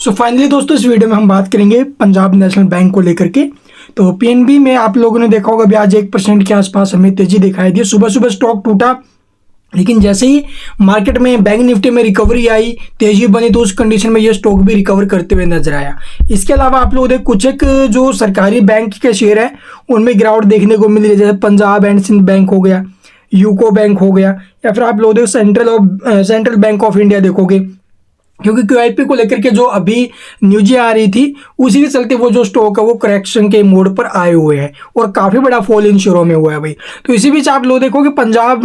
So finally दोस्तों इस video में हम बात करेंगे पंजाब नेशनल बैंक को लेकर के। तो पीएनबी में आप लोगों ने देखा होगा भी आज 1% के आसपास हमें तेजी दिखाई दी। सुबह सुबह स्टॉक टूटा, लेकिन जैसे ही मार्केट में बैंक निफ्टी में रिकवरी आई, तेजी बनी, तो उस कंडीशन में ये स्टॉक भी रिकवर करते हुए नजर आया। इसके अलावा आप लोग देख कुछ एक जो सरकारी बैंक के शेयर है उनमें गिरावट देखने को मिल रही है, जैसे पंजाब एंड सिंध बैंक हो गया, यूको बैंक हो गया, या फिर आप लोग देख सेंट्रल बैंक ऑफ इंडिया देखोगे, क्योंकि क्यूआईपी को लेकर के जो अभी न्यूज़ें आ रही थी उसी के चलते वो जो स्टॉक है वो करेक्शन के मोड पर आए हुए हैं और काफ़ी बड़ा फॉल इन शेयरों में हुआ है भाई। तो इसी बीच आप लोग देखो कि पंजाब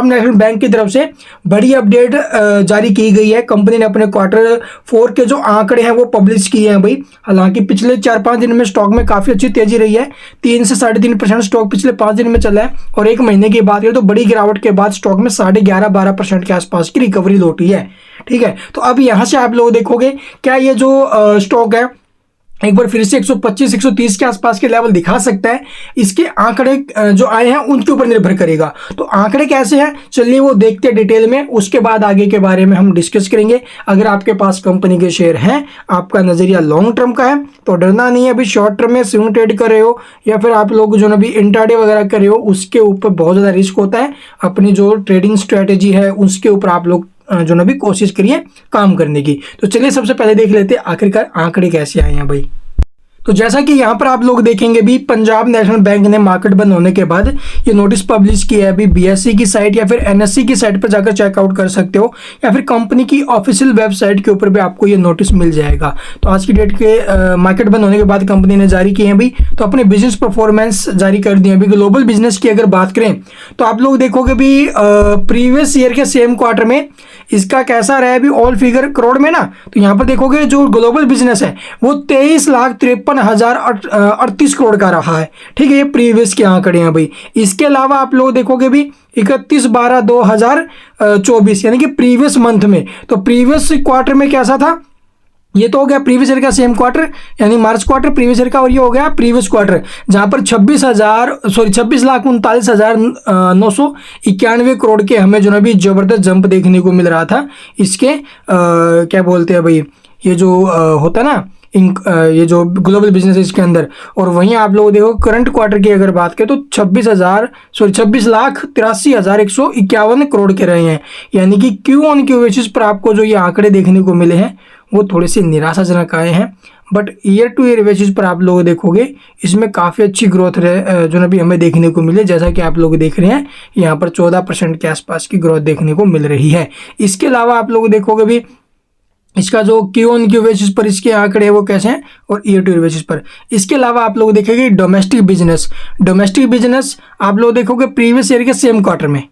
नेशनल बैंक की तरफ से बड़ी अपडेट जारी की गई है। कंपनी ने अपने Q4 के जो आंकड़े हैं वो पब्लिश किए हैं भाई। हालांकि पिछले 4-5 दिन में स्टॉक में काफ़ी अच्छी तेजी रही है, 3 से 3.5% स्टॉक पिछले 5 दिन में चला है, और एक महीने की बात करें तो बड़ी गिरावट के बाद स्टॉक में 11.5-12% के आसपास की रिकवरी लौटी है। ठीक है, तो अब यहां से आप लोग देखोगे क्या ये जो स्टॉक है एक बार फिर से 125-130 के आसपास के लेवल दिखा सकता है। इसके आंकड़े जो आए हैं उनके ऊपर निर्भर करेगा। तो आंकड़े कैसे हैं चलिए वो देखते हैं डिटेल में, उसके बाद आगे के बारे में हम डिस्कस करेंगे। अगर आपके पास कंपनी के शेयर हैं, आपका नजरिया लॉन्ग टर्म का है तो डरना नहीं है। अभी शॉर्ट टर्म में स्विंग ट्रेड कर रहे हो या फिर आप लोग जो अभी इंट्राडे वगैरह कर रहे हो, उसके ऊपर बहुत ज़्यादा रिस्क होता है। अपनी जो ट्रेडिंग स्ट्रेटेजी है उसके ऊपर आप लोग जो ना भी कोशिश करिए काम करने की। तो चलिए सबसे पहले देख लेते हैं आखिरकार आंकड़े कैसे आए हैं भाई। तो जैसा कि यहाँ पर आप लोग देखेंगे भी पंजाब नेशनल बैंक ने मार्केट बंद होने के बाद ये नोटिस पब्लिश किया है। अभी बीएसई की साइट या फिर एनएससी की साइट पर जाकर चेकआउट कर सकते हो, या फिर कंपनी की ऑफिशियल वेबसाइट के ऊपर भी आपको ये नोटिस मिल जाएगा। तो आज की डेट के मार्केट बंद होने के बाद कंपनी ने जारी किए हैं भाई। तो अपने बिजनेस परफॉर्मेंस जारी कर दिए अभी। ग्लोबल बिजनेस की अगर बात करें तो आप लोग देखोगे भी प्रीवियस ईयर के सेम क्वार्टर में इसका कैसा रहा है अभी ऑल फिगर करोड़ में ना। तो यहाँ पर देखोगे जो ग्लोबल बिजनेस है वो 23,53,038 करोड़ का रहा है। ठीक है, ये प्रीवियस के आंकड़े हैं भाई। इसके अलावा आप लोग देखोगे भी 31/12/2024 यानी कि प्रीवियस मंथ में, तो प्रीवियस क्वार्टर में कैसा था, ये तो हो गया प्रीवियस ईयर का सेम क्वार्टर यानी मार्च क्वार्टर प्रीवियस ईयर का, और ये हो गया प्रीवियस क्वार्टर जहां पर 26,991 करोड़ के हमें जो ना भी जबरदस्त जंप देखने को मिल रहा था। इसके क्या बोलते हैं भाई, ये जो होता है ना ये जो ग्लोबल बिजनेस है इसके अंदर। और वहीं आप लोग देखो करंट क्वार्टर की अगर बात करें तो 26,83,151 करोड़ के रहे हैं। यानी कि क्यू ऑन क्यू बेसिस पर आपको जो ये आंकड़े देखने को मिले हैं वो थोड़े से निराशाजनक आए हैं, but year two year basis पर आप लोग देखोगे इसमें काफ़ी अच्छी ग्रोथ जो ना भी हमें देखने को मिले। जैसा कि आप लोग देख रहे हैं यहाँ पर 14% के आसपास की ग्रोथ देखने को मिल रही है। इसके अलावा आप लोग देखोगे भी इसका जो क्यू ऑन क्यू बेसिस पर इसके आंकड़े हैं वो कैसे हैं और ईयर टू ईयर बेसिस पर। इसके अलावा आप लोग देखेंगे डोमेस्टिक बिजनेस आप लोग देखोगे प्रीवियस ईयर के सेम क्वार्टर में।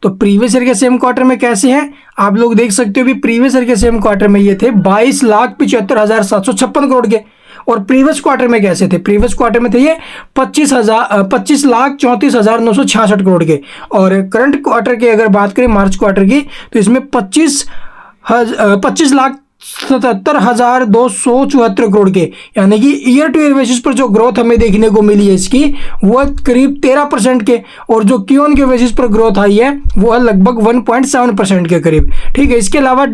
तो प्रीवियस ईयर के सेम क्वार्टर में कैसे हैं आप लोग देख सकते हो भी। प्रीवियस ईयर के सेम क्वार्टर में ये थे 22,75,756 करोड़ के, और प्रीवियस क्वार्टर में कैसे थे, प्रीवियस क्वार्टर में थे ये 25,34,966 करोड़ के। और करंट क्वार्टर की अगर बात करें मार्च क्वार्टर की तो इसमें 25,77,274 करोड़ के, यानी कि ईयर टू ईयर बेसिस पर जो ग्रोथ हमें देखने को मिली है इसकी वो करीब 13% के, और जो क्यू ऑन के बेसिस पर ग्रोथ आई है वो है लगभग 1.7% के करीब। ठीक है, इसके अलावा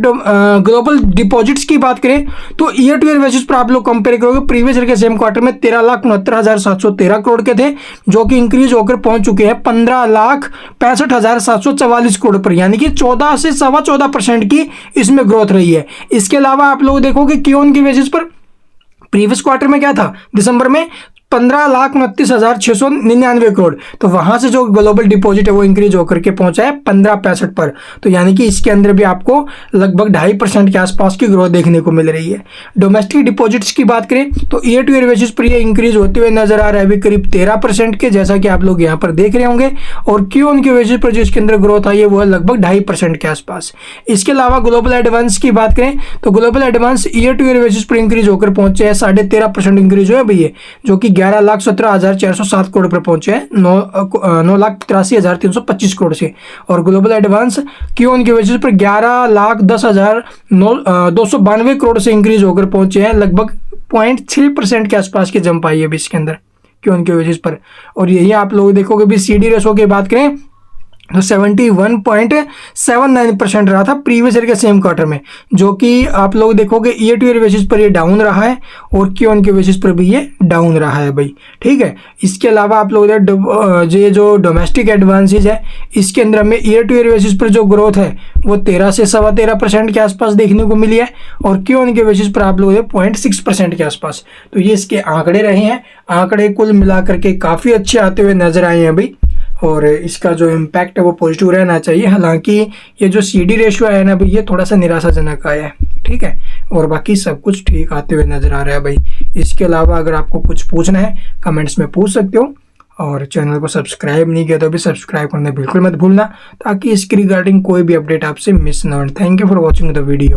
ग्लोबल डिपॉजिट्स की बात करें तो ईयर टू ईयर बेसिस पर आप लोग कंपेयर करोगे प्रीवियस ईयर के सेम क्वार्टर में 13,69,713 करोड़ के थे, जो कि इंक्रीज होकर पहुंच चुके हैं 15,65,744 करोड़ पर, यानी कि 14 से 14.25% की इसमें ग्रोथ रही है। इसके अलावा आप लोग देखोगे क्यू ऑन की बेसिस पर प्रीवियस क्वार्टर में क्या था दिसंबर में 15,29,699 करोड़, तो वहां से जो ग्लोबल डिपॉजिट है वो इंक्रीज होकर के पहुंचा है 15.65 पर। तो यानी कि इसके अंदर भी आपको लगभग 2.5% के आसपास की ग्रोथ देखने को मिल रही है। डोमेस्टिक डिपॉजिट्स की बात करें तो ईयर टू ईयर बेसिस पर ये इंक्रीज होते हुए नजर आ रहा है अभी करीब 13% के, जैसा कि आप लोग यहाँ पर देख रहे होंगे। और क्यू ऑन क्यू बेसिस पर जो इसके अंदर ग्रोथ आई है वो है लगभग 2.5% के आसपास। इसके अलावा ग्लोबल एडवांस की बात करें तो global advance year two year basis पर इंक्रीज होकर पहुंचे हैं 13.5% इंक्रीज हुआ है भैया, जो कि 11,17,407 करोड़ पर पहुंचे हैं 9,83,325 करोड़ से। और ग्लोबल एडवांस क्यू ऑन की बेसिस पर 11,10,292 करोड़ से इंक्रीज होकर पहुंचे हैं लगभग 0.6% के आसपास की जंप आई है इसके अंदर क्यू ऑन की बेसिस पर। और यही आप लोग देखोगे भी सीडी रेशो की बात करें तो 71.79% रहा था प्रीवियस ईयर के सेम क्वार्टर में, जो कि आप लोग देखोगे ईयर टू ईयर बेसिस पर ये डाउन रहा है और क्यू ऑन के बेसिस पर भी ये डाउन रहा है भाई, ठीक है। इसके अलावा आप लोग ये जो डोमेस्टिक एडवांसेज है इसके अंदर हमें ईयर टू ईयर बेसिस पर जो ग्रोथ है वो 13 से 13.25% के आसपास देखने को मिली है, और क्यू ऑन के बेसिस पर आप लोग 0.6% के आसपास। तो ये इसके आंकड़े रहे हैं। आंकड़े कुल मिलाकर के काफ़ी अच्छे आते हुए नजर आए हैं भाई, और इसका जो इम्पैक्ट है वो पॉजिटिव रहना चाहिए। हालांकि ये जो CD रेशियो है ना भाई ये थोड़ा सा निराशाजनक आया है, ठीक है, और बाकी सब कुछ ठीक आते हुए नजर आ रहा है भाई। इसके अलावा अगर आपको कुछ पूछना है कमेंट्स में पूछ सकते हो, और चैनल को सब्सक्राइब नहीं किया तो भी सब्सक्राइब करना बिल्कुल मत भूलना, ताकि इसके रिगार्डिंग कोई भी अपडेट आपसे मिस ना हो। Thank you for watching the video.